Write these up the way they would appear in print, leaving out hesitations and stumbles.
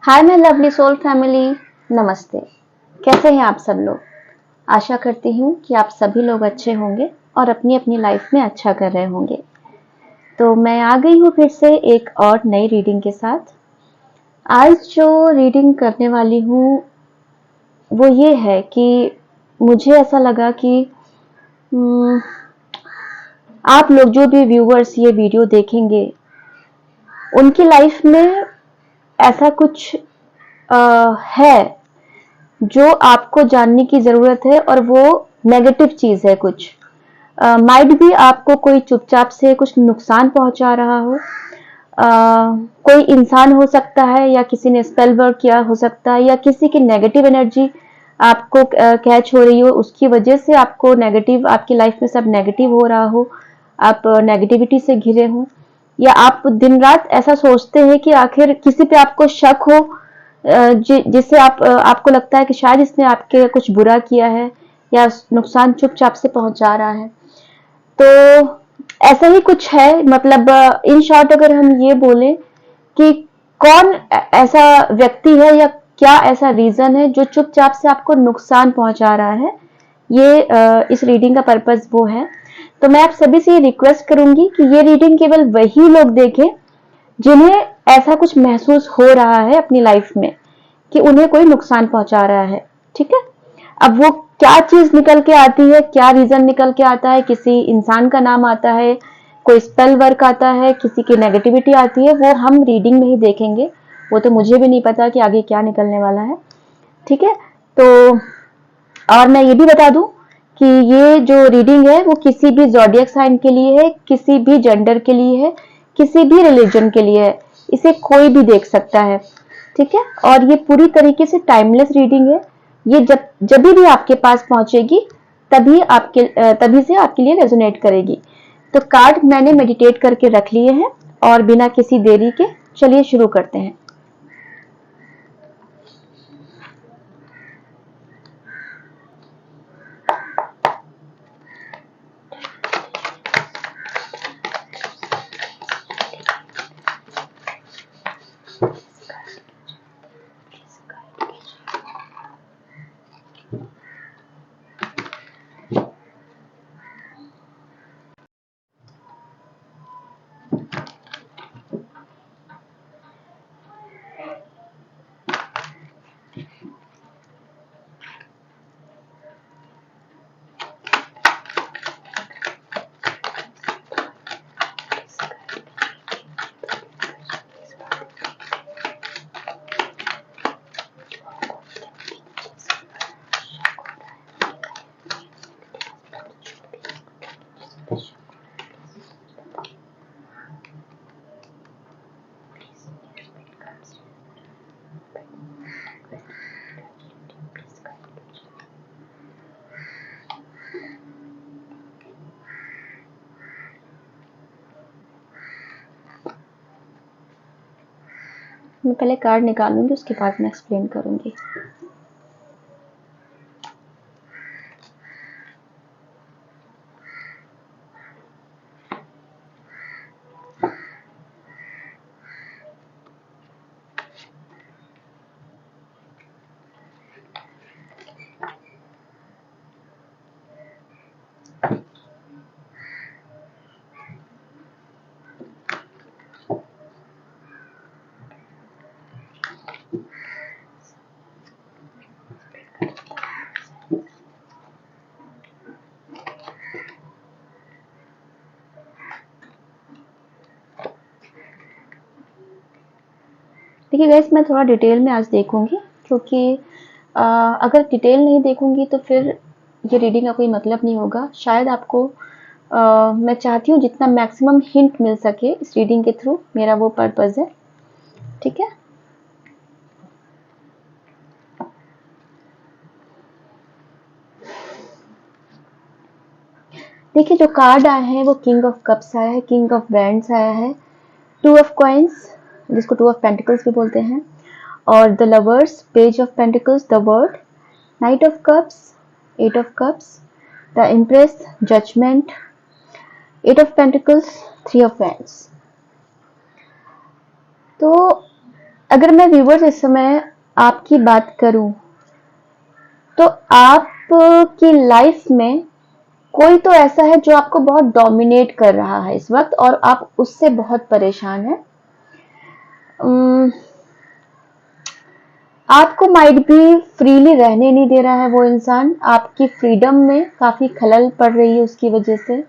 Hi my lovely soul family, नमस्ते। कैसे हैं आप सब लोग? आशा करती हूँ कि आप सभी लोग अच्छे होंगे और अपनी अपनी लाइफ में अच्छा कर रहे होंगे। तो मैं आ गई हूँ फिर से एक और नई रीडिंग के साथ। आज जो रीडिंग करने वाली हूँ वो ये है कि मुझे ऐसा लगा कि हम्म, आप लोग जो भी व्यूअर्स ये वीडियो देखेंगे उनकी लाइफ में ऐसा कुछ है जो आपको जानने की ज़रूरत है और वो नेगेटिव चीज़ है कुछ। माइट भी आपको कोई चुपचाप से कुछ नुकसान पहुंचा रहा हो। कोई इंसान हो सकता है या किसी ने स्पेल वर्क किया हो सकता है या किसी की नेगेटिव एनर्जी आपको कैच हो रही हो, उसकी वजह से आपको नेगेटिव, आपकी लाइफ में सब नेगेटिव हो रहा हो, आप नेगेटिविटी से घिरे हो, या आप दिन रात ऐसा सोचते हैं कि आखिर किसी पे आपको शक हो, जिससे आपको लगता है कि शायद इसने आपके कुछ बुरा किया है या नुकसान चुपचाप से पहुंचा रहा है। तो ऐसा ही कुछ है। मतलब इन शॉर्ट अगर हम ये बोलें कि कौन ऐसा व्यक्ति है या क्या ऐसा रीजन है जो चुपचाप से आपको नुकसान पहुंचा रहा है, ये इस रीडिंग का पर्पस वो है। तो मैं आप सभी से ये रिक्वेस्ट करूंगी कि ये रीडिंग केवल वही लोग देखें जिन्हें ऐसा कुछ महसूस हो रहा है अपनी लाइफ में कि उन्हें कोई नुकसान पहुंचा रहा है। ठीक है? अब वो क्या चीज निकल के आती है, क्या रीजन निकल के आता है, किसी इंसान का नाम आता है, कोई स्पेल वर्क आता है, किसी की नेगेटिविटी आती है, वो हम रीडिंग में ही देखेंगे। वो तो मुझे भी नहीं पता कि आगे क्या निकलने वाला है। ठीक है? तो और मैं ये भी बता दूं कि ये जो रीडिंग है वो किसी भी ज़ोडिएक साइन के लिए है, किसी भी जेंडर के लिए है, किसी भी रिलीजन के लिए है। इसे कोई भी देख सकता है। ठीक है? और ये पूरी तरीके से टाइमलेस रीडिंग है। ये जब भी आपके पास पहुंचेगी तभी से आपके लिए रेजोनेट करेगी। तो कार्ड मैंने मेडिटेट करके रख लिए हैं और बिना किसी देरी के चलिए शुरू करते हैं। मैं पहले कार्ड निकालूंगी, उसके बाद मैं एक्सप्लेन करूंगी। देखिए गाइस, मैं थोड़ा डिटेल में आज देखूंगी क्योंकि अगर डिटेल नहीं देखूंगी तो फिर ये रीडिंग का कोई मतलब नहीं होगा। शायद आपको मैं चाहती हूँ जितना मैक्सिमम हिंट मिल सके इस रीडिंग के थ्रू, मेरा वो पर्पस है। ठीक है? देखिए, जो कार्ड आया है वो किंग ऑफ कप्स आया है, किंग ऑफ वैंड्स आया है, टू ऑफ कॉइन्स जिसको टू ऑफ पेंटिकल्स भी बोलते हैं, और the lovers, page of pentacles, the world, knight of cups, eight of cups, the empress, judgement, eight of pentacles, three of wands. तो अगर मैं व्यूवर्स इस समय आपकी बात करूं, तो आपकी लाइफ में कोई तो ऐसा है जो आपको बहुत डोमिनेट कर रहा है इस वक्त, और आप उससे बहुत परेशान हैं। आपको माइट भी फ्रीली रहने नहीं दे रहा है वो इंसान, आपकी फ्रीडम में काफी खलल पड़ रही है उसकी वजह से,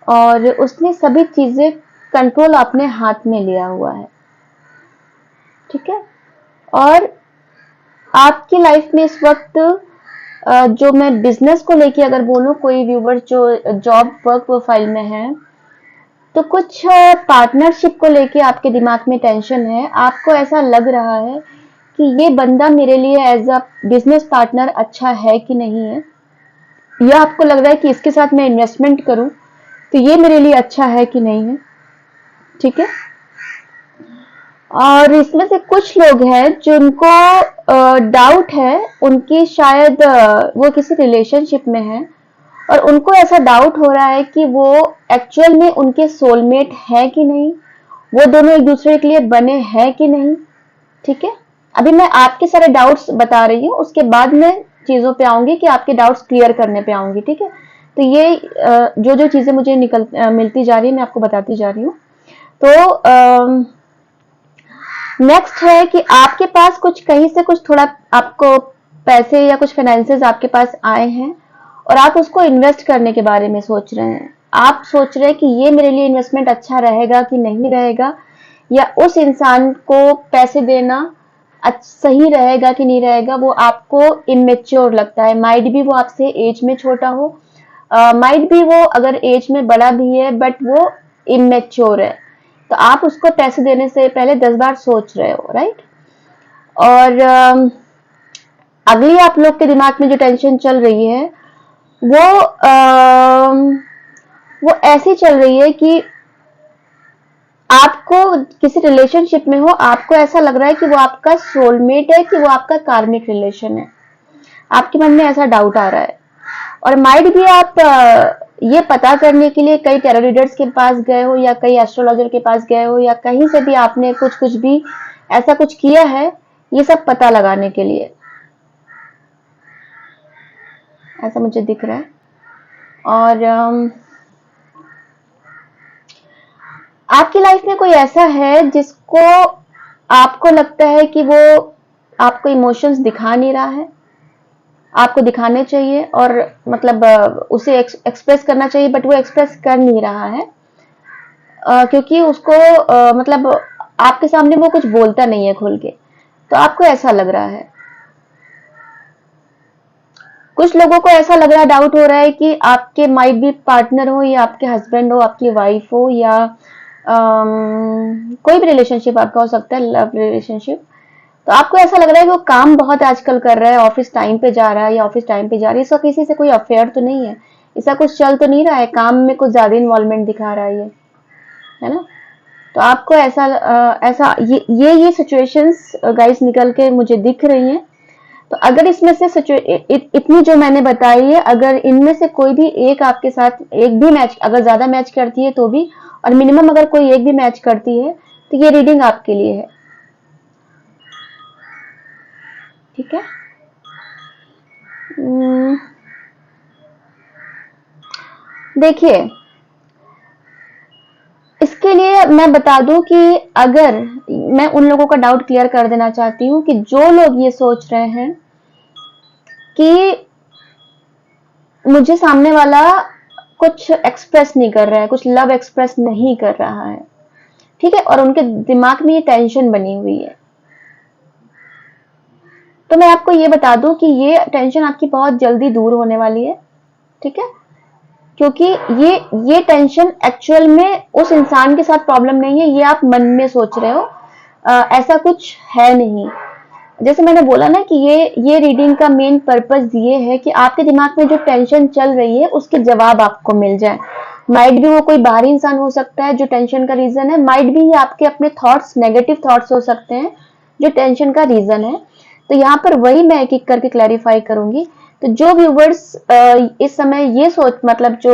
और उसने सभी चीजें कंट्रोल अपने हाथ में लिया हुआ है। ठीक है, और आपकी लाइफ में इस वक्त जो मैं बिजनेस को लेके अगर बोलूं, कोई व्यूवर जो जॉब वर्क प्रोफाइल में है, तो कुछ पार्टनरशिप को लेके आपके दिमाग में टेंशन है। आपको ऐसा लग रहा है कि ये बंदा मेरे लिए एज अ बिजनेस पार्टनर अच्छा है कि नहीं है, या आपको लग रहा है कि इसके साथ मैं इन्वेस्टमेंट करूं तो ये मेरे लिए अच्छा है कि नहीं है। ठीक है, और इसमें से कुछ लोग हैं जिनको डाउट है, उनकी शायद वो किसी रिलेशनशिप में है, और उनको ऐसा डाउट हो रहा है कि वो एक्चुअल में उनके सोलमेट है कि नहीं, वो दोनों एक दूसरे के लिए बने हैं कि नहीं। ठीक है, अभी मैं आपके सारे डाउट्स बता रही हूँ, उसके बाद मैं चीजों पे आऊंगी कि आपके डाउट्स क्लियर करने पे आऊंगी। ठीक है, तो ये जो जो चीजें मुझे मिलती जा रही है मैं आपको बताती जा रही हूँ। तो नेक्स्ट है कि आपके पास कुछ कहीं से कुछ थोड़ा आपको पैसे या कुछ फाइनेंसेस आपके पास आए हैं, और आप उसको इन्वेस्ट करने के बारे में सोच रहे हैं। आप सोच रहे हैं कि ये मेरे लिए इन्वेस्टमेंट अच्छा रहेगा कि नहीं रहेगा, या उस इंसान को पैसे देना सही रहेगा कि नहीं रहेगा, वो आपको इमेच्योर लगता है। माइट भी वो आपसे एज में छोटा हो, माइट भी वो अगर एज में बड़ा भी है, बट वो इमेच्योर है, तो आप उसको पैसे देने से पहले 10 बार सोच रहे हो, राइट। और अगली आप लोग के दिमाग में जो टेंशन चल रही है वो ऐसी चल रही है कि आपको किसी रिलेशनशिप में हो, आपको ऐसा लग रहा है कि वो आपका सोलमेट है कि वो आपका कार्मिक रिलेशन है। आपके मन में ऐसा डाउट आ रहा है, और माइट भी आप ये पता करने के लिए कई टैरो रीडर्स के पास गए हो, या कई एस्ट्रोलॉजर के पास गए हो, या कहीं से भी आपने कुछ भी ऐसा कुछ किया है, ये सब पता लगाने के लिए, ऐसा मुझे दिख रहा है। और आपकी लाइफ में कोई ऐसा है जिसको आपको लगता है कि वो आपको इमोशंस दिखा नहीं रहा है, आपको दिखाने चाहिए, और मतलब उसे एक्सप्रेस करना चाहिए, बट वो एक्सप्रेस कर नहीं रहा है, क्योंकि उसको मतलब आपके सामने वो कुछ बोलता नहीं है खुल के, तो आपको ऐसा लग रहा है। कुछ लोगों को ऐसा लग रहा है, डाउट हो रहा है कि आपके माइट भी पार्टनर हो, या आपके हस्बैंड हो, आपकी वाइफ हो, या कोई भी रिलेशनशिप आपका हो सकता है, लव रिलेशनशिप, तो आपको ऐसा लग रहा है कि वो काम बहुत आजकल कर रहा है, ऑफिस टाइम पे जा रहा है या ऑफिस टाइम पे जा रही है, इसका किसी से कोई अफेयर तो नहीं है, ऐसा कुछ चल तो नहीं रहा है, काम में कुछ ज्यादा इन्वॉल्वमेंट दिखा रहा है ना। तो आपको ऐसा ये सिचुएशंस गाइस निकल के मुझे दिख रही हैं। तो अगर इसमें से इतनी जो मैंने बताई है, अगर इनमें से कोई भी एक आपके साथ एक भी मैच, अगर ज्यादा मैच करती है तो भी, और मिनिमम अगर कोई एक भी मैच करती है, तो ये रीडिंग आपके लिए है। ठीक है, देखिए, इसके लिए मैं बता दूं कि अगर मैं उन लोगों का डाउट क्लियर कर देना चाहती हूँ कि जो लोग ये सोच रहे हैं कि मुझे सामने वाला कुछ एक्सप्रेस नहीं कर रहा है, कुछ लव एक्सप्रेस नहीं कर रहा है, ठीक है, और उनके दिमाग में ये टेंशन बनी हुई है, तो मैं आपको ये बता दूं कि ये टेंशन आपकी बहुत जल्दी दूर होने वाली है। ठीक है, क्योंकि ये टेंशन एक्चुअल में उस इंसान के साथ प्रॉब्लम नहीं है, ये आप मन में सोच रहे हो, ऐसा कुछ है नहीं। जैसे मैंने बोला ना कि ये रीडिंग का मेन पर्पस ये है कि आपके दिमाग में जो टेंशन चल रही है उसके जवाब आपको मिल जाए। माइट भी वो कोई बाहरी इंसान हो सकता है जो टेंशन का रीजन है, माइट भी आपके अपने थॉट्स, नेगेटिव थॉट्स हो सकते हैं जो टेंशन का रीजन है। तो यहाँ पर वही मैं एक एक करके क्लैरिफाई करूंगी। तो जो व्यूवर्स इस समय ये सोच मतलब जो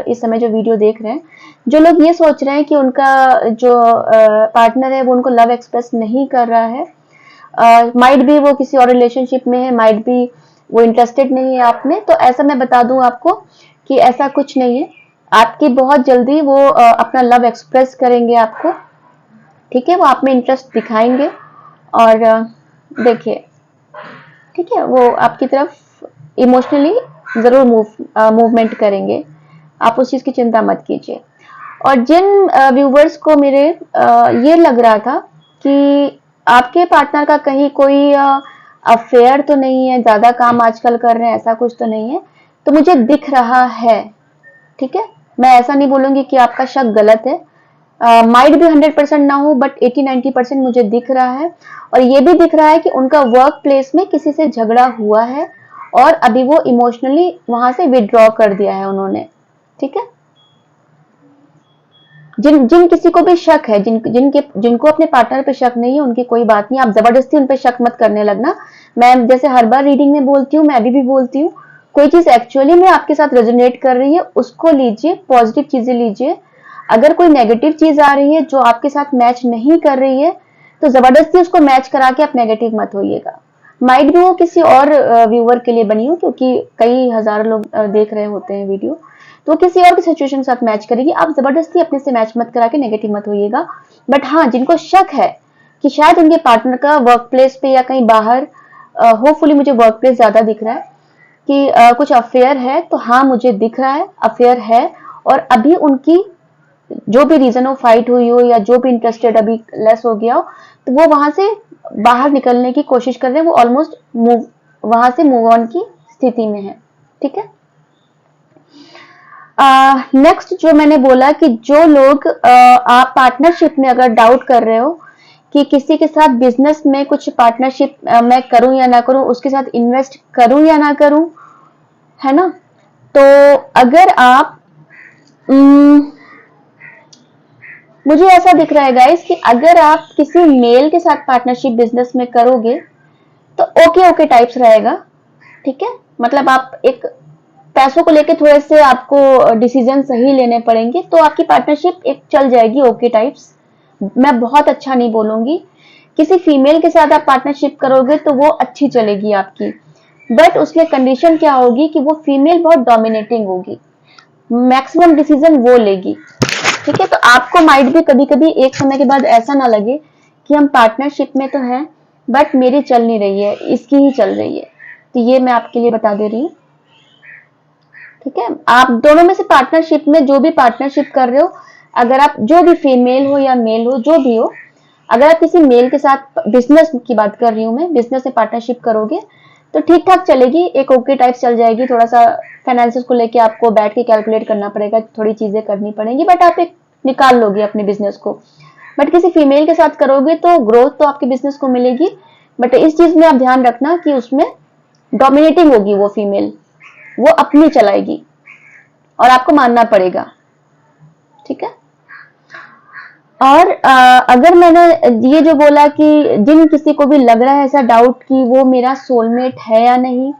इस समय जो वीडियो देख रहे हैं, जो लोग ये सोच रहे हैं कि उनका जो पार्टनर है वो उनको लव एक्सप्रेस नहीं कर रहा है, माइट भी वो किसी और रिलेशनशिप में है, माइट भी वो इंटरेस्टेड नहीं है आप में, तो ऐसा मैं बता दूं आपको कि ऐसा कुछ नहीं है। आपकी बहुत जल्दी वो अपना लव एक्सप्रेस करेंगे आपको, ठीक है, वो आप में इंटरेस्ट दिखाएंगे और देखिए, ठीक है, वो आपकी तरफ इमोशनली जरूर मूवमेंट करेंगे, आप उस चीज की चिंता मत कीजिए। और जिन व्यूवर्स को मेरे ये लग रहा था कि आपके पार्टनर का कहीं कोई अफेयर तो नहीं है, ज्यादा काम आजकल कर रहे हैं, ऐसा कुछ तो नहीं है, तो मुझे दिख रहा है, ठीक है, मैं ऐसा नहीं बोलूंगी कि आपका शक गलत है, माइट भी 100% ना हो, बट 80-90% मुझे दिख रहा है। और ये भी दिख रहा है कि उनका वर्क प्लेस में किसी से झगड़ा हुआ है और अभी वो इमोशनली वहां से विड्रॉ कर दिया है उन्होंने, ठीक है। जिन किसी को भी शक है, जिनको अपने पार्टनर पे शक नहीं है, उनकी कोई बात नहीं, आप जबरदस्ती उन पे शक मत करने लगना। मैं जैसे हर बार रीडिंग में बोलती हूँ, मैं अभी भी बोलती हूँ, कोई चीज एक्चुअली में आपके साथ रेजोनेट कर रही है उसको लीजिए, पॉजिटिव चीजें लीजिए। अगर कोई नेगेटिव चीज आ रही है जो आपके साथ मैच नहीं कर रही है, तो जबरदस्ती उसको मैच करा के आप नेगेटिव मत होइएगा। माइट भी वो किसी और व्यूअर के लिए बनी हो, क्योंकि कई हजार लोग देख रहे होते हैं वीडियो, तो किसी और की सिचुएशन के साथ मैच करेगी, आप जबरदस्ती अपने से मैच मत करा के नेगेटिव मत होइएगा। बट हाँ, जिनको शक है कि शायद उनके पार्टनर का वर्क प्लेस पे या कहीं बाहर, होपफुली मुझे वर्क प्लेस ज्यादा दिख रहा है कि कुछ अफेयर है, तो हाँ मुझे दिख रहा है अफेयर है, और अभी उनकी जो भी रीजन हो, फाइट हुई हो या जो भी इंटरेस्टेड अभी लेस हो गया हो, तो वो वहां से बाहर निकलने की कोशिश कर रहे हैं, वो ऑलमोस्ट वहां से मूव ऑन की स्थिति में है, ठीक है। नेक्स्ट जो मैंने बोला कि जो लोग आप पार्टनरशिप में अगर डाउट कर रहे हो कि किसी के साथ बिजनेस में कुछ पार्टनरशिप मैं करूं या ना करूं, उसके साथ इन्वेस्ट करूं या ना करूं, है ना, तो अगर आप मुझे ऐसा दिख रहा है गाइस कि अगर आप किसी मेल के साथ पार्टनरशिप बिजनेस में करोगे तो ओके ओके टाइप्स रहेगा, ठीक है, मतलब आप एक पैसों को लेके थोड़े से आपको डिसीजन सही लेने पड़ेंगे, तो आपकी पार्टनरशिप एक चल जाएगी ओके टाइप्स, मैं बहुत अच्छा नहीं बोलूंगी। किसी फीमेल के साथ आप पार्टनरशिप करोगे तो वो अच्छी चलेगी आपकी, बट उसमें कंडीशन क्या होगी कि वो फीमेल बहुत डोमिनेटिंग होगी, मैक्सिमम डिसीजन वो लेगी, ठीक है। तो आपको माइट भी कभी कभी एक समय के बाद ऐसा ना लगे कि हम पार्टनरशिप में तो हैं बट मेरी चल नहीं रही है, इसकी ही चल रही है, तो ये मैं आपके लिए बता दे रही हूँ, ठीक है। आप दोनों में से पार्टनरशिप में जो भी पार्टनरशिप कर रहे हो, अगर आप जो भी फीमेल हो या मेल हो, जो भी हो, अगर आप किसी मेल के साथ, बिजनेस की बात कर रही हूँ मैं, बिजनेस में पार्टनरशिप करोगे तो ठीक ठाक चलेगी, एक ओके टाइप चल जाएगी। थोड़ा सा फाइनेंसिस को लेके आपको बैठ के कैलकुलेट करना पड़ेगा, थोड़ी चीजें करनी पड़ेंगी, बट आप एक निकाल लोगे अपने बिजनेस को। बट किसी फीमेल के साथ करोगे तो ग्रोथ तो आपके बिजनेस को मिलेगी, बट इस चीज में आप ध्यान रखना कि उसमें डोमिनेटिंग होगी वो फीमेल, वो अपनी चलाएगी और आपको मानना पड़ेगा, ठीक है। और अगर मैंने ये जो बोला कि जिन किसी को भी लग रहा है ऐसा डाउट कि वो मेरा सोलमेट है या नहीं,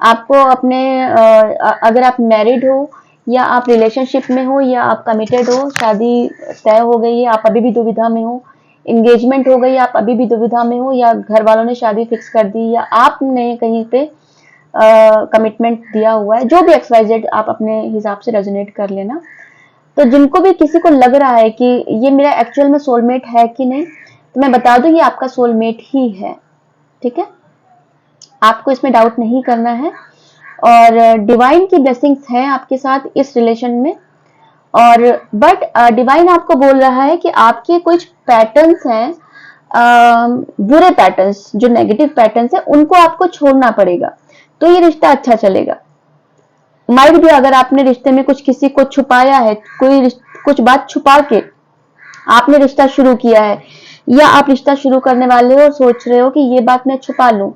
आपको अपने अगर आप मैरिड हो या आप रिलेशनशिप में हो या आप कमिटेड हो, शादी तय हो गई है, आप अभी भी दुविधा में हो, एंगेजमेंट हो गई, आप अभी भी दुविधा में हो, या घर वालों ने शादी फिक्स कर दी, या आपने कहीं पे कमिटमेंट दिया हुआ है, जो भी XYZ आप अपने हिसाब से रेजोनेट कर लेना। तो जिनको भी किसी को लग रहा है कि ये मेरा एक्चुअल में सोलमेट है कि नहीं, तो मैं बता दूं ये आपका सोलमेट ही है, ठीक है, आपको इसमें डाउट नहीं करना है। और डिवाइन की ब्लेसिंग्स हैं आपके साथ इस रिलेशन में, और बट डिवाइन आपको बोल रहा है कि आपके कुछ पैटर्न्स हैं, बुरे पैटर्न्स, जो नेगेटिव पैटर्न्स हैं, उनको आपको छोड़ना पड़ेगा, तो ये रिश्ता अच्छा चलेगा। माइट भी अगर आपने रिश्ते में कुछ किसी को छुपाया है, कुछ बात छुपा के आपने रिश्ता शुरू किया है, या आप रिश्ता शुरू करने वाले हो और सोच रहे हो कि ये बात मैं छुपा लूं,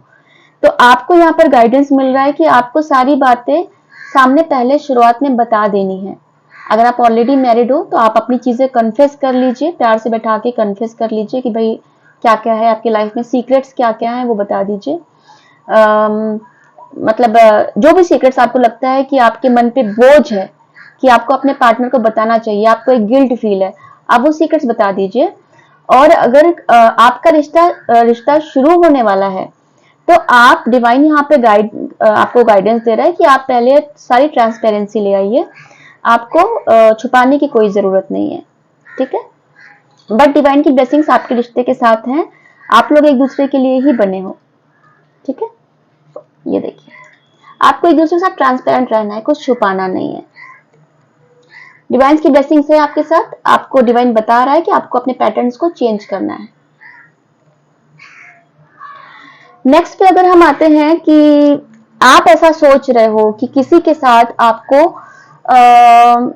तो आपको यहाँ पर गाइडेंस मिल रहा है कि आपको सारी बातें सामने पहले शुरुआत में बता देनी है। अगर आप ऑलरेडी मैरिड हो तो आप अपनी चीजें कन्फेस कर लीजिए, प्यार से बैठा के कन्फेस कर लीजिए कि भाई क्या क्या है आपकी लाइफ में, सीक्रेट्स क्या क्या है वो बता दीजिए। मतलब जो भी सीक्रेट्स आपको लगता है कि आपके मन पे बोझ है कि आपको अपने पार्टनर को बताना चाहिए, आपको एक गिल्ट फील है, आप वो सीक्रेट्स बता दीजिए। और अगर आपका रिश्ता शुरू होने वाला है तो आप डिवाइन यहाँ पे आपको गाइडेंस दे रहा है कि आप पहले सारी ट्रांसपेरेंसी ले आइए, आपको छुपाने की कोई जरूरत नहीं है, ठीक है। बट डिवाइन की ब्लेसिंग्स आपके रिश्ते के साथ हैं, आप लोग एक दूसरे के लिए ही बने हो, ठीक है। ये देखिए, आपको एक दूसरे के साथ ट्रांसपेरेंट रहना है, कुछ छुपाना नहीं है। डिवाइन की ब्लेसिंग्स है आपके साथ, आपको डिवाइन बता रहा है कि आपको अपने पैटर्न्स को चेंज करना है। नेक्स्ट पे अगर हम आते हैं कि आप ऐसा सोच रहे हो कि किसी के साथ आपको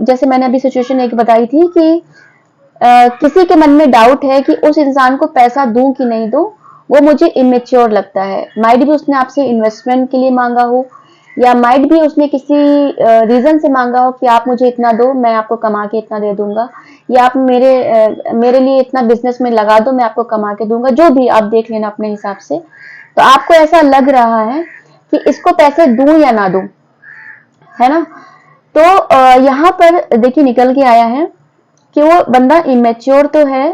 जैसे मैंने अभी सिचुएशन एक बताई थी कि किसी के मन में डाउट है कि उस इंसान को पैसा दूं कि नहीं दूं, वो मुझे इमेच्योर लगता है। माइट भी उसने आपसे इन्वेस्टमेंट के लिए मांगा हो, या माइट भी उसने किसी रीजन से मांगा हो कि आप मुझे इतना दो, मैं आपको कमा के इतना दे दूंगा, या आप मेरे लिए इतना बिजनेस में लगा दो, मैं आपको कमा के दूंगा, जो भी आप देख लेना अपने हिसाब से। तो आपको ऐसा लग रहा है कि इसको पैसे दूं या ना दूं, है ना। तो यहाँ पर देखिए निकल के आया है कि वो बंदा इमेच्योर तो है,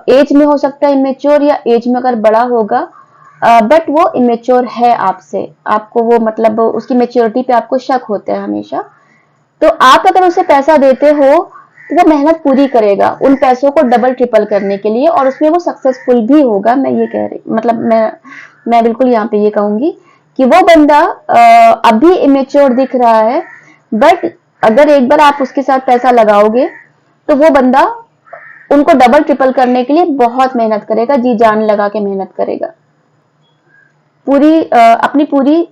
एज में हो सकता है इमेच्योर, या एज में अगर बड़ा होगा, बट वो इमेच्योर है आपसे, आपको वो मतलब उसकी मेच्योरिटी पे आपको शक होता है हमेशा। तो आप अगर उसे पैसा देते हो तो वो मेहनत पूरी करेगा उन पैसों को डबल ट्रिपल करने के लिए, और उसमें वो सक्सेसफुल भी होगा। मैं ये कह रही मतलब मैं बिल्कुल यहाँ पे ये कहूंगी कि वो बंदा अभी इमेच्योर दिख रहा है, बट अगर एक बार आप उसके साथ पैसा लगाओगे तो वो बंदा उनको डबल ट्रिपल करने के लिए बहुत मेहनत करेगा, जी जान लगा के मेहनत करेगा, अपनी पूरी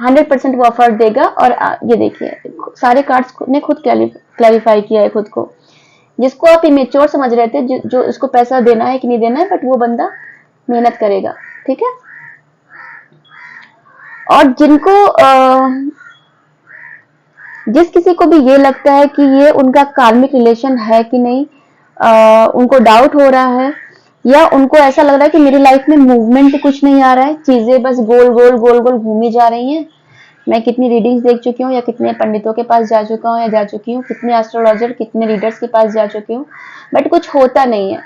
100% वो एफर्ट देगा। और ये देखिए सारे कार्ड्स ने खुद क्लैरिफाई किया है खुद को। जिसको आप इमेच्योर समझ रहे थे, जो इसको पैसा देना है कि नहीं देना है, बट वो बंदा मेहनत करेगा, ठीक है। और जिस किसी को भी ये लगता है कि ये उनका कार्मिक रिलेशन है कि नहीं, उनको डाउट हो रहा है, या उनको ऐसा लग रहा है कि मेरी लाइफ में मूवमेंट कुछ नहीं आ रहा है, चीजें बस गोल गोल गोल गोल घूमी जा रही हैं, मैं कितनी रीडिंग्स देख चुकी हूँ, या कितने पंडितों के पास जा चुका हूँ या जा चुकी हूँ, कितने एस्ट्रोलॉजर कितने रीडर्स के पास जा चुकी हूँ, बट कुछ होता नहीं है।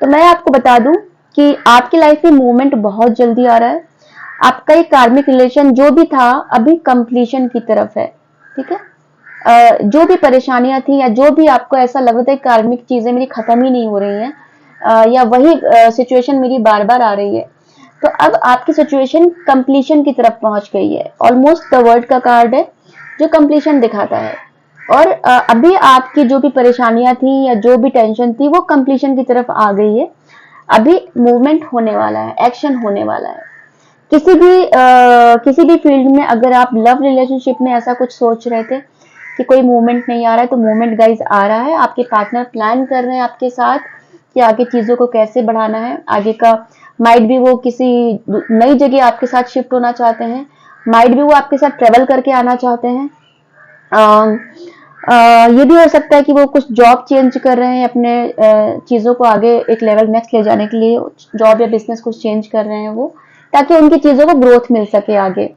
तो मैं आपको बता दूं कि आपकी लाइफ में मूवमेंट बहुत जल्दी आ रहा है। आपका एक कार्मिक रिलेशन जो भी था अभी कंप्लीशन की तरफ है, ठीक है। जो भी परेशानियां थी, या जो भी आपको ऐसा लग रहा था कार्मिक चीजें मेरी खत्म ही नहीं हो रही हैं, या वही सिचुएशन मेरी बार बार आ रही है, तो अब आपकी सिचुएशन कंप्लीशन की तरफ पहुंच गई है। ऑलमोस्ट द वर्ड का कार्ड है जो कंप्लीशन दिखाता है। और अभी आपकी जो भी परेशानियां थी या जो भी टेंशन थी वो कंप्लीशन की तरफ आ गई है। अभी मूवमेंट होने वाला है, एक्शन होने वाला है। किसी भी फील्ड में अगर आप लव रिलेशनशिप में ऐसा कुछ सोच रहे थे कि कोई मूवमेंट नहीं आ रहा है, तो मूवमेंट गाइज आ रहा है। आपके पार्टनर प्लान कर रहे हैं आपके साथ कि आगे चीजों को कैसे बढ़ाना है, आगे का माइट भी वो किसी नई जगह आपके साथ शिफ्ट होना चाहते हैं, माइट भी वो आपके साथ ट्रेवल करके आना चाहते हैं। ये भी हो सकता है कि वो कुछ जॉब चेंज कर रहे हैं, अपने चीजों को आगे एक लेवल नेक्स्ट ले जाने के लिए जॉब या बिजनेस कुछ चेंज कर रहे हैं वो, ताकि उनकी चीजों को ग्रोथ मिल सके आगे।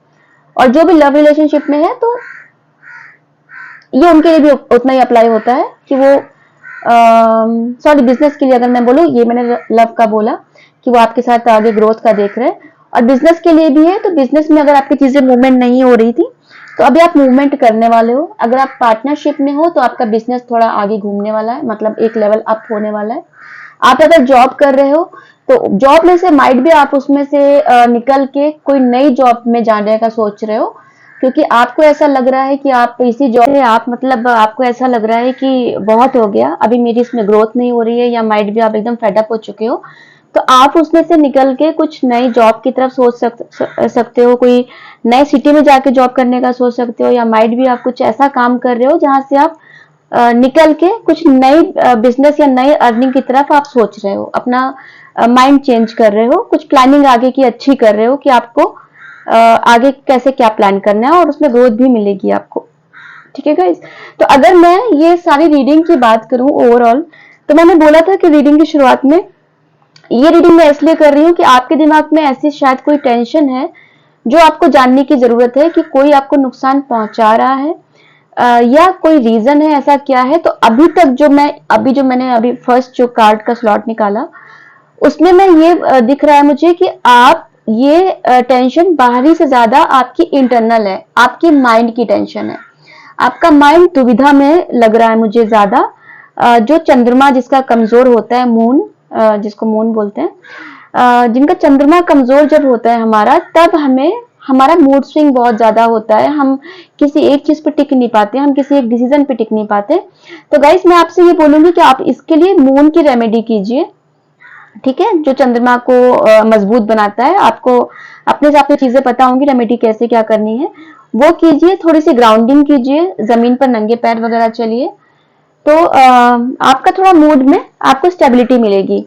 और जो भी लव रिलेशनशिप में है तो ये उनके लिए भी उतना ही अप्लाई होता है कि वो सॉरी बिजनेस के लिए अगर मैं बोलूँ, ये मैंने लव का बोला कि वो आपके साथ आगे ग्रोथ का देख रहे हैं। और बिजनेस के लिए भी है, तो बिजनेस में अगर आपकी चीजें मूवमेंट नहीं हो रही थी तो अभी आप मूवमेंट करने वाले हो। अगर आप पार्टनरशिप में हो तो आपका बिजनेस थोड़ा आगे घूमने वाला है, मतलब एक लेवल अप होने वाला है। आप अगर जॉब कर रहे हो तो जॉब में से माइट भी आप उसमें से निकल के कोई नई जॉब में जाने का सोच रहे हो, क्योंकि आपको ऐसा लग रहा है कि आप इसी जॉब में आप मतलब आपको ऐसा लग रहा है कि बहुत हो गया, अभी मेरी इसमें ग्रोथ नहीं हो रही है, या माइट भी आप एकदम फेडअप हो चुके हो। तो आप उसमें से निकल के कुछ नई जॉब की तरफ सोच सकते हो, कोई नए सिटी में जाके जॉब करने का सोच सकते हो, या माइट भी आप कुछ ऐसा काम कर रहे हो जहां से आप निकल के कुछ नई बिजनेस या नई अर्निंग की तरफ आप सोच रहे हो, अपना माइंड चेंज कर रहे हो, कुछ प्लानिंग आगे की अच्छी कर रहे हो कि आपको आगे कैसे क्या प्लान करना है, और उसमें ग्रोथ भी मिलेगी आपको, ठीक है गाइस। तो अगर मैं ये सारी रीडिंग की बात करूं ओवरऑल, तो मैंने बोला था कि रीडिंग की शुरुआत में ये रीडिंग मैं इसलिए कर रही हूँ कि आपके दिमाग में ऐसी शायद कोई टेंशन है जो आपको जानने की जरूरत है कि कोई आपको नुकसान पहुंचा रहा है या कोई रीजन है, ऐसा क्या है। तो अभी तक जो मैंने अभी फर्स्ट जो कार्ड का स्लॉट निकाला, उसमें मैं ये दिख रहा है मुझे कि आप ये टेंशन बाहरी से ज्यादा आपकी इंटरनल है, आपकी माइंड की टेंशन है। आपका माइंड दुविधा में लग रहा है मुझे ज्यादा। जो चंद्रमा जिसका कमजोर होता है, मून, जिसको मून बोलते हैं, जिनका चंद्रमा कमजोर जब होता है हमारा, तब हमारा मूड स्विंग बहुत ज्यादा होता है। हम किसी एक चीज पे टिक नहीं पाते, हम किसी एक डिसीजन पे टिक नहीं पाते। तो गाइस, मैं आपसे ये बोलूंगी कि आप इसके लिए मून की रेमेडी कीजिए, ठीक है, जो चंद्रमा को मजबूत बनाता है। आपको अपने हिसाब से चीजें पता होंगी, रेमेडी कैसे क्या करनी है, वो कीजिए। थोड़ी सी ग्राउंडिंग कीजिए, जमीन पर नंगे पैर वगैरह चलिए, तो आपका थोड़ा मूड में आपको स्टेबिलिटी मिलेगी।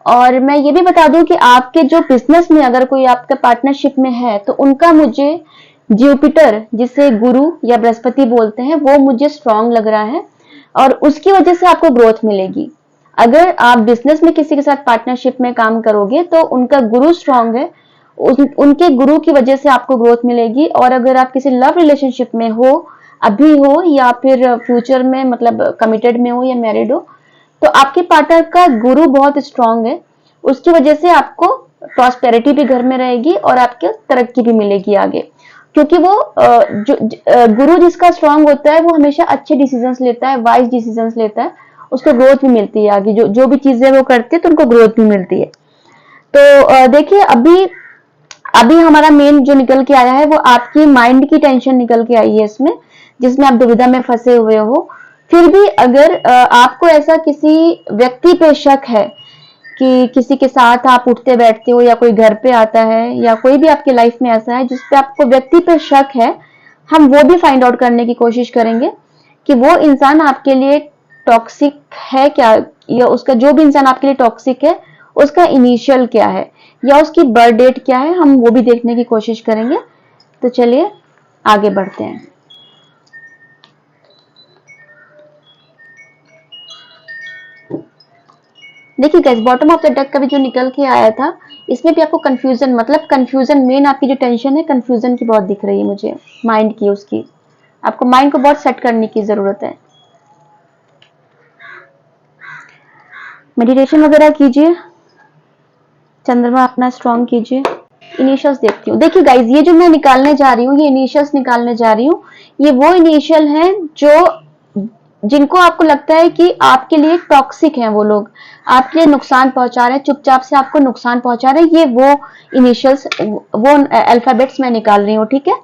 और मैं ये भी बता दूं कि आपके जो बिजनेस में अगर कोई आपके पार्टनरशिप में है, तो उनका मुझे जुपिटर, जिसे गुरु या बृहस्पति बोलते हैं, वो मुझे स्ट्रांग लग रहा है और उसकी वजह से आपको ग्रोथ मिलेगी। अगर आप बिजनेस में किसी के साथ पार्टनरशिप में काम करोगे तो उनका गुरु स्ट्रांग है, उनके गुरु की वजह से आपको ग्रोथ मिलेगी। और अगर आप किसी लव रिलेशनशिप में हो, अभी हो या फिर फ्यूचर में, मतलब कमिटेड में हो या मैरिड हो, तो आपके पार्टनर का गुरु बहुत स्ट्रांग है, उसकी वजह से आपको प्रॉस्पेरिटी भी घर में रहेगी और आपको तरक्की भी मिलेगी आगे। क्योंकि वो गुरु जिसका स्ट्रांग होता है वो हमेशा अच्छे डिसीजंस लेता है, वाइज डिसीजंस लेता है, उसको ग्रोथ भी मिलती है आगे। जो भी चीजें वो करते हैं तो उनको ग्रोथ भी मिलती है। तो देखिए, अभी अभी हमारा मेन जो निकल के आया है वो आपकी माइंड की टेंशन निकल के आई है इसमें, जिसमें आप दुविधा में फंसे हुए हो। फिर भी अगर आपको ऐसा किसी व्यक्ति पे शक है कि किसी के साथ आप उठते बैठते हो या कोई घर पे आता है या कोई भी आपकी लाइफ में ऐसा है जिस पे आपको व्यक्ति पे शक है, हम वो भी फाइंड आउट करने की कोशिश करेंगे कि वो इंसान आपके लिए टॉक्सिक है क्या, या उसका जो भी इंसान आपके लिए टॉक्सिक है उसका इनिशियल क्या है या उसकी बर्थ डेट क्या है, हम वो भी देखने की कोशिश करेंगे। तो चलिए आगे बढ़ते हैं। देखिए guys, bottom of the deck का भी जो निकल के आया था, इसमें भी आपको कंफ्यूजन, मतलब कंफ्यूजन, मेन आपकी जो टेंशन है कंफ्यूजन की बहुत दिख रही है मुझे, माइंड की। उसकी आपको माइंड को बहुत सेट करने की जरूरत है। मेडिटेशन वगैरह कीजिए, चंद्रमा अपना स्ट्रॉन्ग कीजिए। इनिशियल्स देखती हूँ। देखिए गाइज, ये जो मैं निकालने जा रही हूँ, ये इनिशियल्स निकालने जा रही हूँ, ये वो इनिशियल हैं जो जिनको आपको लगता है कि आपके लिए टॉक्सिक हैं, वो लोग आपके लिए नुकसान पहुंचा रहे हैं, चुपचाप से आपको नुकसान पहुंचा रहे हैं। ये वो इनिशियल्स, वो अल्फाबेट्स मैं निकाल रही हूँ, ठीक है।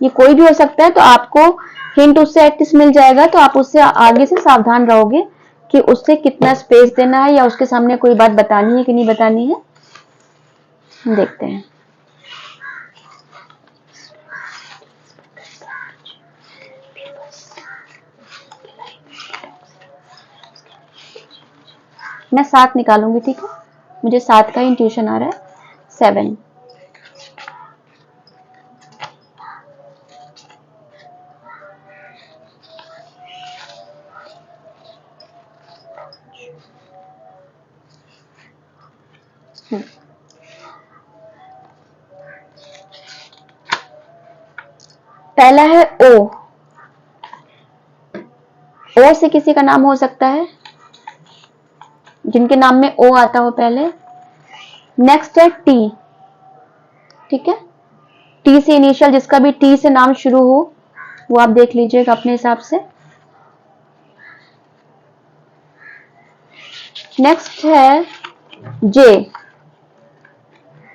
ये कोई भी हो सकता है, तो आपको हिंट उससे एटलीस्ट मिल जाएगा, तो आप उससे आगे से सावधान रहोगे कि उससे कितना स्पेस देना है या उसके सामने कोई बात बतानी है कि नहीं बतानी है। देखते हैं। मैं 7 निकालूंगी, ठीक है, मुझे 7 का इंट्यूशन आ रहा है। 7, पहला है ओ। ओ से किसी का नाम हो सकता है, जिनके नाम में ओ आता हो पहले। नेक्स्ट है टी, ठीक है, टी से इनिशियल, जिसका भी टी से नाम शुरू हो वो आप देख लीजिएगा अपने हिसाब से। नेक्स्ट है जे,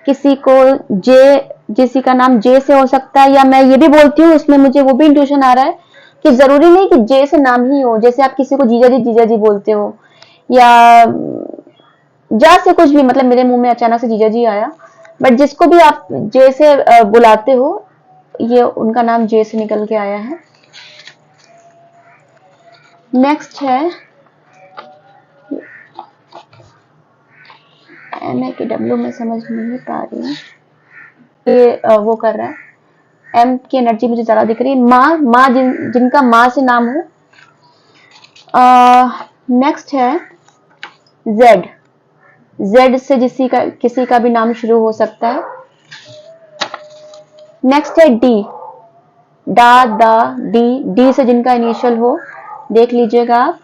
किसी को जे, किसी का नाम जे से हो सकता है, या मैं ये भी बोलती हूँ, इसमें मुझे वो भी इंट्यूशन आ रहा है कि जरूरी नहीं कि जे से नाम ही हो। जैसे आप किसी को जीजा जी बोलते हो, या जा से कुछ भी, मतलब मेरे मुंह में अचानक से जीजा जी आया, बट जिसको भी आप जे से बुलाते हो, ये उनका नाम जे से निकल के आया है। नेक्स्ट है एम ए की डब्ल्यू में समझ नहीं पा रही हूँ, ये वो कर रहा है, एम की एनर्जी मुझे ज्यादा दिख रही है। माँ जिनका माँ से नाम हो। नेक्स्ट है जेड, जेड से किसी का भी नाम शुरू हो सकता है। नेक्स्ट है डी, डा, दा, डी, डी से जिनका इनिशियल हो देख लीजिएगा आप।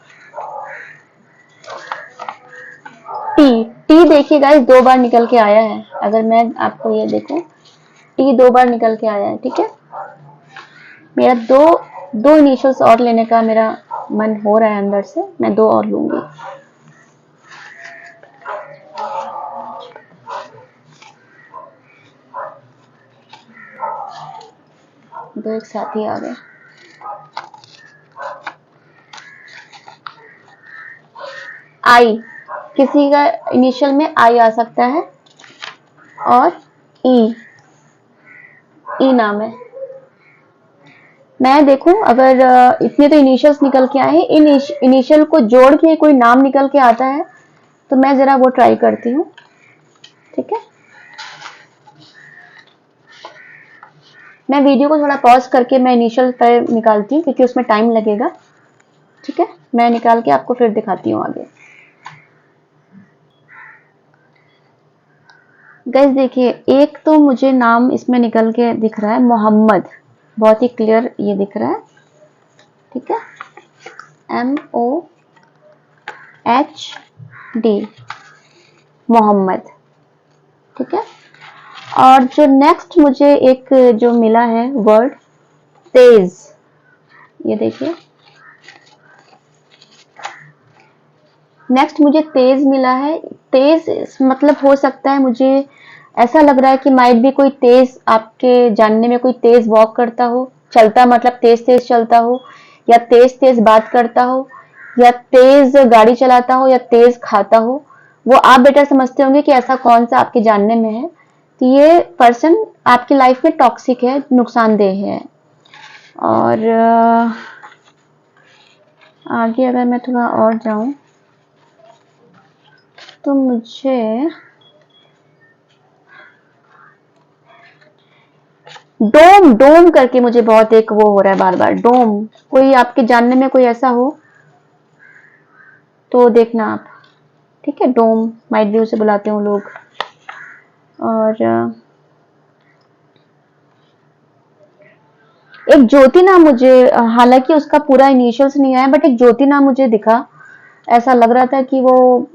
टी, टी देखिए गाइस 2 बार निकल के आया है, अगर मैं आपको ये देखूं टी 2 बार निकल के आया है, ठीक है। मेरा दो इनिशियल्स और लेने का मेरा मन हो रहा है अंदर से, मैं 2 और लूंगी। दो एक साथ ही आ गए। आई, किसी का इनिशियल में आई आ सकता है, और ई, ई नाम है। मैं देखूं अगर इतने तो इनिशियल्स निकल के आए हैं, इन इनिशियल को जोड़ के कोई नाम निकल के आता है तो मैं जरा वो ट्राई करती हूँ, ठीक है। मैं वीडियो को थोड़ा पॉज करके मैं इनिशियल पर निकालती हूँ क्योंकि उसमें टाइम लगेगा, ठीक है। मैं निकाल के आपको फिर दिखाती हूँ आगे। गाइस देखिए, एक तो मुझे नाम इसमें निकल के दिख रहा है मोहम्मद, बहुत ही क्लियर ये दिख रहा है, ठीक है। MOHD, मोहम्मद, ठीक है। और जो नेक्स्ट मुझे एक जो मिला है वर्ड तेज, ये देखिए नेक्स्ट मुझे तेज मिला है। तेज मतलब हो सकता है, मुझे ऐसा लग रहा है कि माइट भी कोई तेज, आपके जानने में कोई तेज वॉक करता हो, चलता मतलब तेज तेज चलता हो, या तेज तेज बात करता हो, या तेज गाड़ी चलाता हो, या तेज खाता हो। वो आप बेटर समझते होंगे कि ऐसा कौन सा आपके जानने में है। तो ये पर्सन आपकी लाइफ में टॉक्सिक है, नुकसानदेह है। और आगे अगर मैं थोड़ा और जाऊं तो मुझे डोम, डोम करके मुझे बहुत एक वो हो रहा है बार बार, डोम। कोई आपके जानने में कोई ऐसा हो तो देखना आप, ठीक है। डोम माइट भी उसे बुलाते हो लोग। और एक ज्योति नाम मुझे, हालांकि उसका पूरा इनिशियल्स नहीं आया, बट एक ज्योति नाम मुझे दिखा। ऐसा लग रहा था कि वो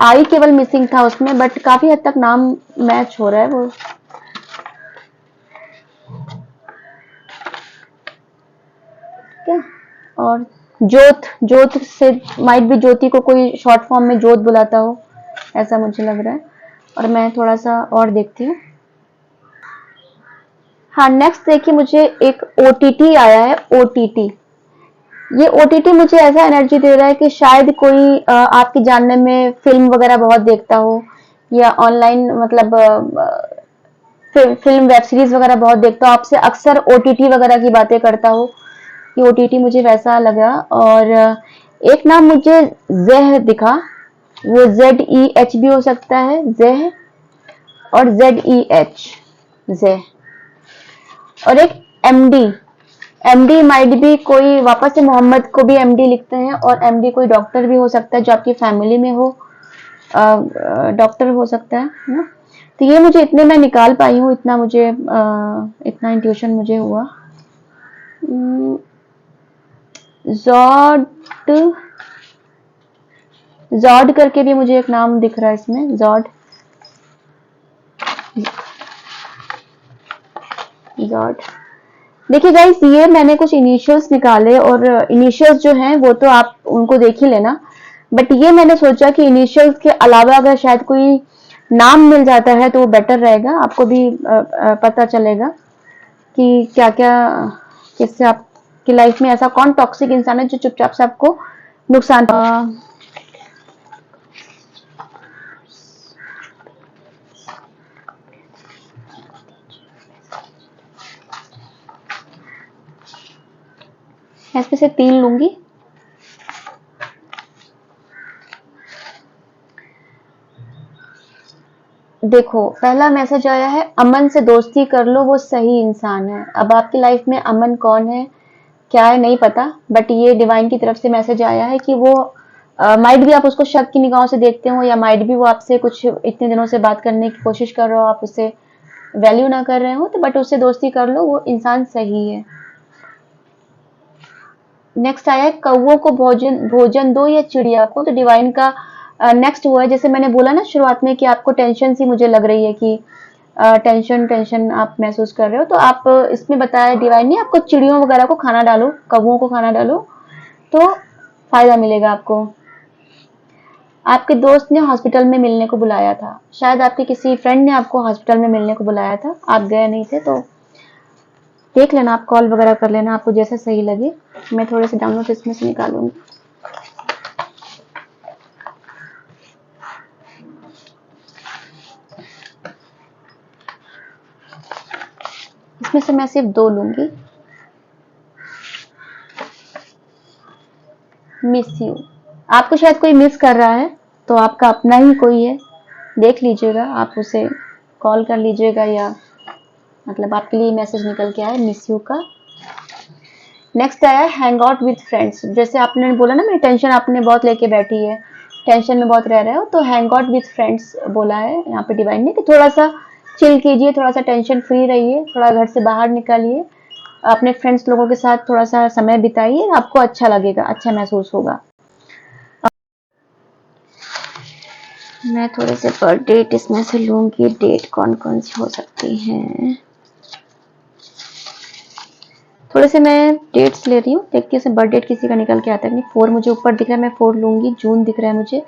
आई केवल मिसिंग था उसमें, बट काफी हद तक नाम मैच हो रहा है वो, ठीक है। और जोत, जोत से माइट भी ज्योति को कोई शॉर्ट फॉर्म में जोत बुलाता हो, ऐसा मुझे लग रहा है। और मैं थोड़ा सा और देखती हूँ। हाँ, नेक्स्ट देखिए मुझे एक OTT आया है, OTT। ये OTT मुझे ऐसा एनर्जी दे रहा है कि शायद कोई आपके जानने में फिल्म वगैरह बहुत देखता हो, या ऑनलाइन मतलब फिल्म वेब सीरीज वगैरह बहुत देखता हो, आपसे अक्सर OTT वगैरह की बातें करता हो। ये OTT मुझे वैसा लगा। और एक नाम मुझे ज़ह दिखा, वो ZEH भी हो सकता है, ज़ह, और ZEH, ज़ह। और एक MD, MD माइट भी कोई, वापस से मोहम्मद को भी MD लिखते हैं, और MD कोई डॉक्टर भी हो सकता है जो आपकी फैमिली में हो, डॉक्टर हो सकता है ना। तो ये मुझे इतने मैं निकाल पाई हूँ, इतना मुझे इतना इंट्यूशन मुझे हुआ। जॉड, जॉड करके भी मुझे एक नाम दिख रहा है इसमें, जॉड, जॉड। देखिए गाइस, ये मैंने कुछ इनिशियल्स निकाले, और इनिशियल्स जो हैं वो तो आप उनको देख ही लेना, बट ये मैंने सोचा कि इनिशियल्स के अलावा अगर शायद कोई नाम मिल जाता है तो वो बेटर रहेगा, आपको भी पता चलेगा कि क्या क्या, किससे आपकी लाइफ में ऐसा कौन टॉक्सिक इंसान है जो चुपचाप से आपको नुकसान। मैं इसमें से 3 लूंगी। देखो, पहला मैसेज आया है, अमन से दोस्ती कर लो, वो सही इंसान है। अब आपकी लाइफ में अमन कौन है, क्या है, नहीं पता, बट ये डिवाइन की तरफ से मैसेज आया है कि वो माइट भी आप उसको शक की निगाहों से देखते हो, या माइट भी वो आपसे कुछ इतने दिनों से बात करने की कोशिश कर रहे हो आप उससे, वैल्यू ना कर रहे हो तो बट उससे दोस्ती कर लो, वो इंसान सही है। नेक्स्ट आया है कौवों को भोजन भोजन दो या चिड़िया को। तो डिवाइन का नेक्स्ट वो है, जैसे मैंने बोला ना शुरुआत में कि आपको टेंशन सी मुझे लग रही है कि टेंशन टेंशन आप महसूस कर रहे हो, तो आप इसमें बताया डिवाइन ने आपको चिड़ियों वगैरह को खाना डालो, कौवों को खाना डालो तो फायदा मिलेगा आपको। आपके दोस्त ने हॉस्पिटल में मिलने को बुलाया था, शायद आपके किसी फ्रेंड ने आपको हॉस्पिटल में मिलने को बुलाया था, आप गए नहीं थे, तो देख लेना, आप कॉल वगैरह कर लेना, आपको जैसे सही लगे। मैं थोड़े से डाउनलोड इसमें से निकालूंगी। इसमें से मैं सिर्फ 2 लूंगी। मिस यू, आपको शायद कोई मिस कर रहा है, तो आपका अपना ही कोई है, देख लीजिएगा, आप उसे कॉल कर लीजिएगा या मतलब आपके लिए मैसेज निकल के आया मिस यू का। नेक्स्ट आया हैंग आउट विथ फ्रेंड्स। जैसे आपने बोला ना मेरी टेंशन आपने बहुत लेके बैठी है, टेंशन में बहुत रह रहे हो, तो हैंग आउट विथ फ्रेंड्स बोला है यहाँ पे डिवाइन ने कि थोड़ा सा चिल कीजिए, थोड़ा सा टेंशन फ्री रहिए, थोड़ा घर से बाहर निकलिए, अपने फ्रेंड्स लोगों के साथ थोड़ा सा समय बिताइए, आपको अच्छा लगेगा, अच्छा महसूस होगा। मैं थोड़े से बर्थ डेट इसमें से लूंगी, डेट कौन कौन सी हो सकती हैं, थोड़े से मैं डेट्स ले रही हूँ, देखती हूँ बर्थ डेट किसी का निकल के आता है नहीं। 4 मुझे ऊपर दिख रहा है, मैं 4 लूंगी। जून दिख रहा है मुझे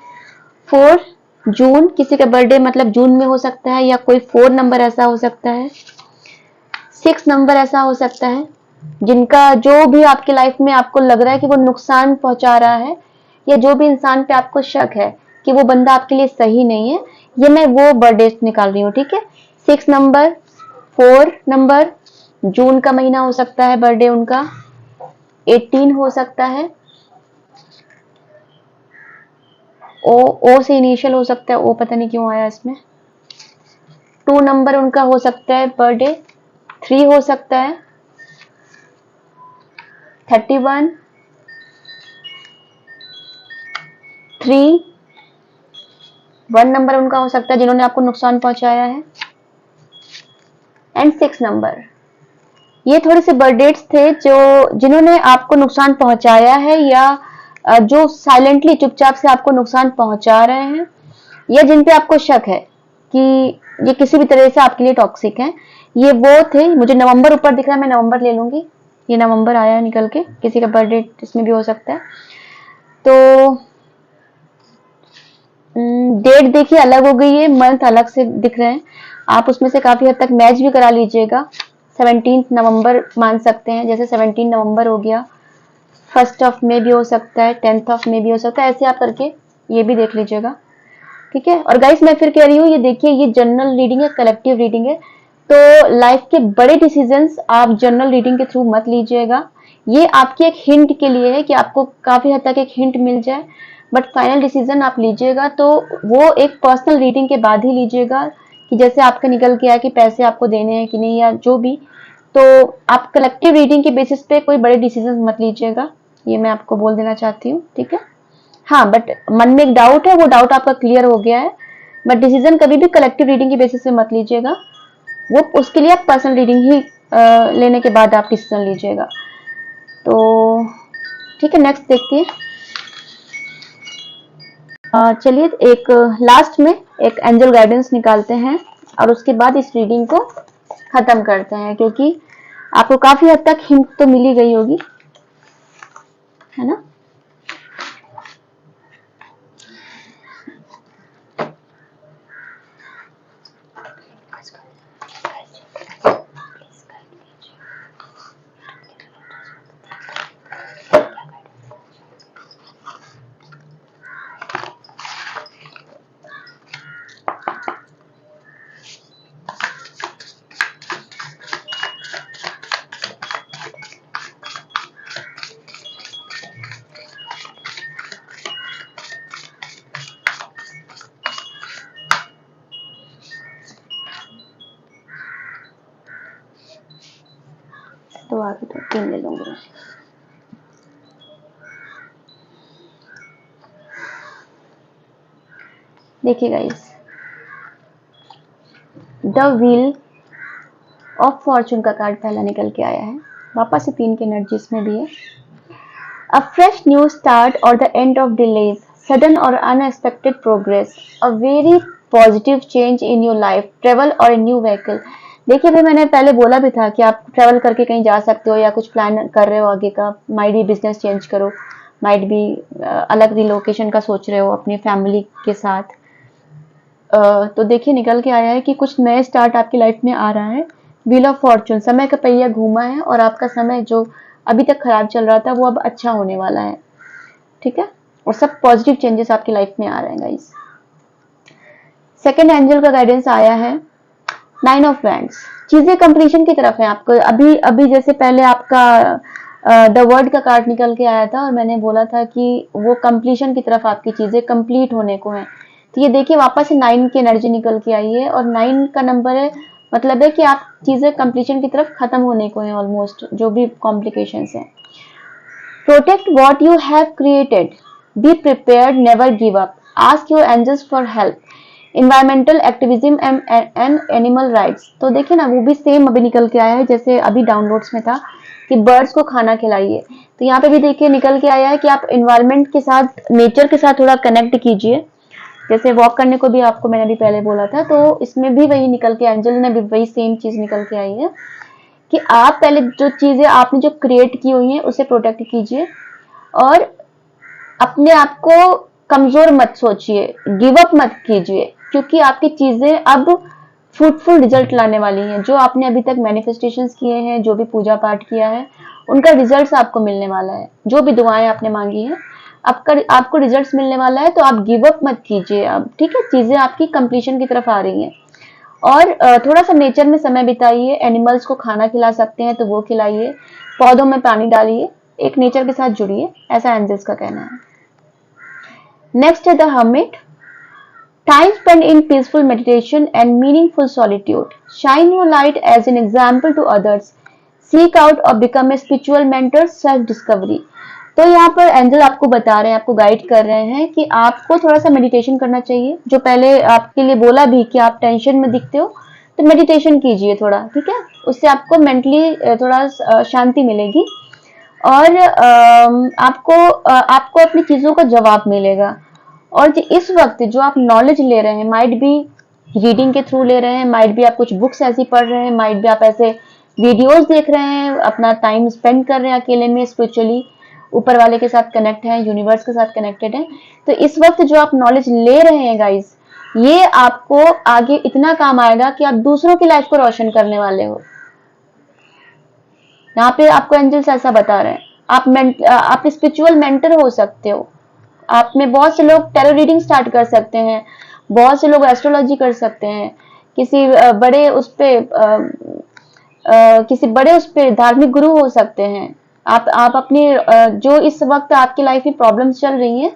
4 जून, किसी का बर्थडे मतलब जून में हो सकता है, या कोई 4 नंबर ऐसा हो सकता है, 6 नंबर ऐसा हो सकता है, जिनका जो भी आपकी लाइफ में आपको लग रहा है कि वो नुकसान पहुंचा रहा है, या जो भी इंसान पे आपको शक है कि वो बंदा आपके लिए सही नहीं है, ये मैं वो बर्थडे निकाल रही हूँ, ठीक है। 6 नंबर, 4 नंबर, जून का महीना हो सकता है बर्थडे उनका, 18 हो सकता है, ओ से इनिशियल हो सकता है, ओ पता नहीं क्यों आया इसमें। 2 नंबर उनका हो सकता है बर्थडे, 3 हो सकता है, 31, 3, 1 नंबर उनका हो सकता है जिन्होंने आपको नुकसान पहुंचाया है, एंड 6 नंबर। ये थोड़े से बर्थडेट्स थे जो जिन्होंने आपको नुकसान पहुंचाया है, या जो साइलेंटली चुपचाप से आपको नुकसान पहुंचा रहे हैं, या जिन पे आपको शक है कि ये किसी भी तरह से आपके लिए टॉक्सिक हैं, ये वो थे। मुझे नवंबर ऊपर दिख रहा है, मैं नवंबर ले लूंगी, ये नवंबर आया है निकल के, किसी का बर्थडे इसमें भी हो सकता है। तो डेट देखिए अलग हो गई है, मंथ अलग से दिख रहे हैं, आप उसमें से काफी हद तक मैच भी करा लीजिएगा। 17 नवंबर मान सकते हैं, जैसे 17 नवंबर हो गया, 1 ऑफ मे भी हो सकता है, 10 ऑफ मे भी हो सकता है, ऐसे आप करके ये भी देख लीजिएगा, ठीक है। और गाइस मैं फिर कह रही हूँ, ये देखिए ये जनरल रीडिंग है, कलेक्टिव रीडिंग है, तो लाइफ के बड़े डिसीजंस आप जनरल रीडिंग के थ्रू मत लीजिएगा। ये आपकी एक हिंट के लिए है कि आपको काफी हद तक एक हिंट मिल जाए, बट फाइनल डिसीजन आप लीजिएगा तो वो एक पर्सनल रीडिंग के बाद ही लीजिएगा, कि जैसे आपका निकल के आया कि पैसे आपको देने हैं कि नहीं या जो भी, तो आप कलेक्टिव रीडिंग के बेसिस पे कोई बड़े डिसीजन मत लीजिएगा, ये मैं आपको बोल देना चाहती हूँ, ठीक है। हाँ बट मन में एक डाउट है, वो डाउट आपका क्लियर हो गया है, बट डिसीजन कभी भी कलेक्टिव रीडिंग के बेसिस पे मत लीजिएगा, वो उसके लिए आप पर्सनल रीडिंग ही लेने के बाद आप डिसीजन लीजिएगा। तो ठीक है, नेक्स्ट देखते हैं। चलिए एक लास्ट में एक एंजल गाइडेंस निकालते हैं और उसके बाद इस रीडिंग को खत्म करते हैं, क्योंकि आपको काफी हद तक हिंट तो मिली गई होगी, है ना। तो आगे तो 3 ले लूंगी मैं। देखिए guys, the wheel of Fortune का कार्ड पहला निकल के आया है, वापस से 3 की एनर्जी इसमें भी है। अ फ्रेश न्यू स्टार्ट और the end of delays, sudden और unexpected progress, a very positive change in your life, travel और ए न्यू व्हीकल। देखिए भाई, मैंने पहले बोला भी था कि आप ट्रेवल करके कहीं जा सकते हो या कुछ प्लान कर रहे हो आगे का, माइट भी बिजनेस चेंज करो, माइट भी अलग रिलोकेशन का सोच रहे हो अपनी फैमिली के साथ। तो देखिए निकल के आया है कि कुछ नए स्टार्ट आपकी लाइफ में आ रहा है। व्हील ऑफ फॉर्चून, समय का पहिया घूमा है और आपका समय जो अभी तक खराब चल रहा था वो अब अच्छा होने वाला है, ठीक है, और सब पॉजिटिव चेंजेस आपकी लाइफ में आ रहे हैं गाइस। सेकंड एंजल का गाइडेंस आया है 9 ऑफ वैंड्स, चीजें कंप्लीशन की तरफ है आपको। अभी अभी जैसे पहले आपका द वर्ड का कार्ड निकल के आया था और मैंने बोला था कि वो कंप्लीशन की तरफ आपकी चीजें कंप्लीट होने को है। तो ये देखिए वापस से 9 की एनर्जी निकल के आई है और 9 का नंबर है, मतलब है कि आप चीजें कंप्लीशन की तरफ खत्म होने को है ऑलमोस्ट, जो भी कॉम्प्लिकेशंस है। Protect what you have created, be prepared, never give up, ask your angels for help, environmental activism and animal rights. तो देखिए ना, वो भी सेम अभी निकल के आया है जैसे अभी डाउनलोड्स में था कि बर्ड्स को खाना खिलाइए। तो यहाँ पे भी देखिए निकल के आया है कि आप इन्वायरमेंट के साथ, नेचर के साथ थोड़ा कनेक्ट कीजिए, जैसे वॉक करने को भी आपको मैंने अभी पहले बोला था। तो इसमें भी वही निकल के, एंजल ने भी वही सेम चीज निकल के आई है कि आप पहले जो चीजें आपने जो क्रिएट की हुई हैं उसे प्रोटेक्ट कीजिए और अपने आप को कमजोर मत सोचिए, गिव अप मत कीजिए, क्योंकि आपकी चीजें अब फ्रूटफुल रिजल्ट लाने वाली हैं। जो आपने अभी तक मैनिफेस्टेशंस किए हैं, जो भी पूजा पाठ किया है, उनका रिजल्ट्स आपको मिलने वाला है। जो भी दुआएं आपने मांगी हैं, आपको रिजल्ट्स मिलने वाला है। तो आप गिव अप मत कीजिए अब, ठीक है, चीजें आपकी कंप्लीशन की तरफ आ रही हैं। और थोड़ा सा नेचर में समय बिताइए, एनिमल्स को खाना खिला सकते हैं तो वो खिलाइए, पौधों में पानी डालिए, एक नेचर के साथ जुड़िए, ऐसा एंजल्स का कहना है। नेक्स्ट है the hermit, time spent in peaceful meditation and meaningful solitude, shine your light as an example to others, seek out or become a spiritual mentor, self discovery। तो यहाँ पर एंजल आपको बता रहे हैं, आपको गाइड कर रहे हैं कि आपको थोड़ा सा मेडिटेशन करना चाहिए। जो पहले आपके लिए बोला भी कि आप टेंशन में दिखते हो, तो मेडिटेशन कीजिए थोड़ा, ठीक है, उससे आपको मेंटली थोड़ा शांति मिलेगी और आपको अपनी चीजों का जवाब मिलेगा। और इस वक्त जो आप नॉलेज ले रहे हैं, माइट भी रीडिंग के थ्रू ले रहे हैं, माइट भी आप कुछ बुक्स ऐसी पढ़ रहे हैं, माइट भी आप ऐसे वीडियोस देख रहे हैं, अपना टाइम स्पेंड कर रहे हैं अकेले में, स्पिरिचुअली ऊपर वाले के साथ कनेक्ट है, यूनिवर्स के साथ कनेक्टेड है। तो इस वक्त जो आप नॉलेज ले रहे हैं गाइस, ये आपको आगे इतना काम आएगा कि आप दूसरों की लाइफ को रोशन करने वाले हो। यहाँ पे आपको एंजल्स ऐसा बता रहे हैं, आप स्पिरिचुअल मेंटर हो सकते हो। आप में बहुत से लोग टैरो रीडिंग स्टार्ट कर सकते हैं, बहुत से लोग एस्ट्रोलॉजी कर सकते हैं, किसी बड़े उस पे धार्मिक गुरु हो सकते हैं। आप अपनी जो इस वक्त आपकी लाइफ में प्रॉब्लम्स चल रही हैं,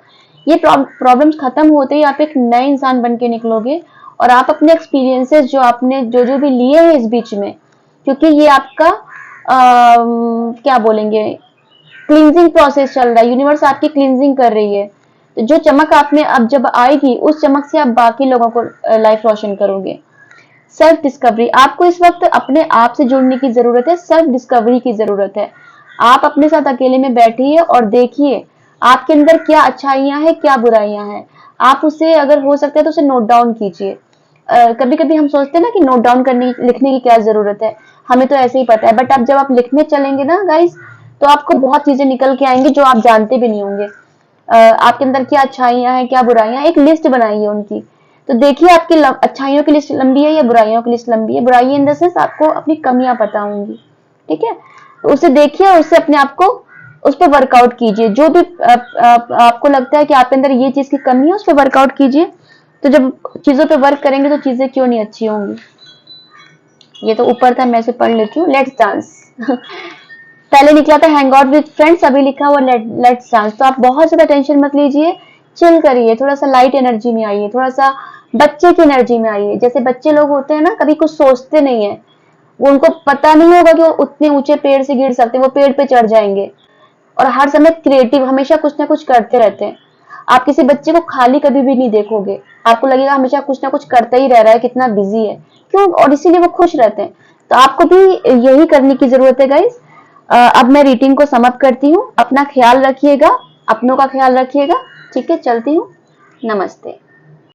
ये प्रॉब्लम्स खत्म होते ही आप एक नए इंसान बन के निकलोगे और आप अपने एक्सपीरियंसेस जो आपने जो भी लिए हैं इस बीच में, क्योंकि ये आपका क्या बोलेंगे, क्लींजिंग प्रोसेस चल रहा है, यूनिवर्स आपकी क्लींजिंग कर रही है। तो जो चमक आप में अब जब आएगी, उस चमक से आप बाकी लोगों को लाइफ रोशन करोगे। सेल्फ डिस्कवरी, आपको इस वक्त अपने आप से जुड़ने की जरूरत है, सेल्फ डिस्कवरी की जरूरत है। आप अपने साथ अकेले में बैठिए और देखिए आपके अंदर क्या अच्छाइयां हैं, क्या बुराइयां हैं। आप उसे, अगर हो सकता है तो उसे नोट डाउन कीजिए। कभी कभी हम सोचते हैं ना कि नोट डाउन करने लिखने की क्या जरूरत है, हमें तो ऐसे ही पता है, बट अब जब आप लिखने चलेंगे ना गाइस, तो आपको बहुत चीजें निकल के आएंगी जो आप जानते भी नहीं होंगे। आपके अंदर क्या अच्छाइयां हैं, क्या बुराइयां, एक लिस्ट बनाइए उनकी। तो देखिए आपकी अच्छाइयों की लिस्ट लंबी है या बुराइयों की लिस्ट लंबी है। बुराई इन द सेंस आपको अपनी कमियां पता होंगी, ठीक है, तो उसे देखिए और उससे अपने आप को उस पर वर्कआउट कीजिए। जो भी आपको लगता है कि आपके अंदर ये चीज की कमी है, उस पर वर्कआउट कीजिए। तो जब चीजों पे वर्क करेंगे तो चीजें क्यों नहीं अच्छी होंगी। ये तो ऊपर था, मैं इसे पढ़ लेती हूँ। लेट्स डांस पहले निकला था हैंग आउट विद फ्रेंड्स, अभी लिखा हुआ लेट्स डांस। तो आप बहुत ज्यादा टेंशन मत लीजिए, चिल करिए, थोड़ा सा लाइट एनर्जी में आइए, थोड़ा सा बच्चे की एनर्जी में आइए। जैसे बच्चे लोग होते हैं ना, कभी कुछ सोचते नहीं है, वो उनको पता नहीं होगा कि वो उतने ऊंचे पेड़ से गिर सकते हैं, वो पेड़ पे चढ़ जाएंगे और हर समय क्रिएटिव, हमेशा कुछ ना कुछ करते रहते हैं। आप किसी बच्चे को खाली कभी भी नहीं देखोगे, आपको लगेगा हमेशा कुछ ना कुछ करता ही रह रहा है, कितना बिजी है, क्यों, और इसीलिए वो खुश रहते हैं। तो आपको भी यही करने की जरूरत है गाइस। अब मैं रीडिंग को समाप्त करती हूँ। अपना ख्याल रखिएगा, अपनों का ख्याल रखिएगा। ठीक है, चलती हूँ। नमस्ते।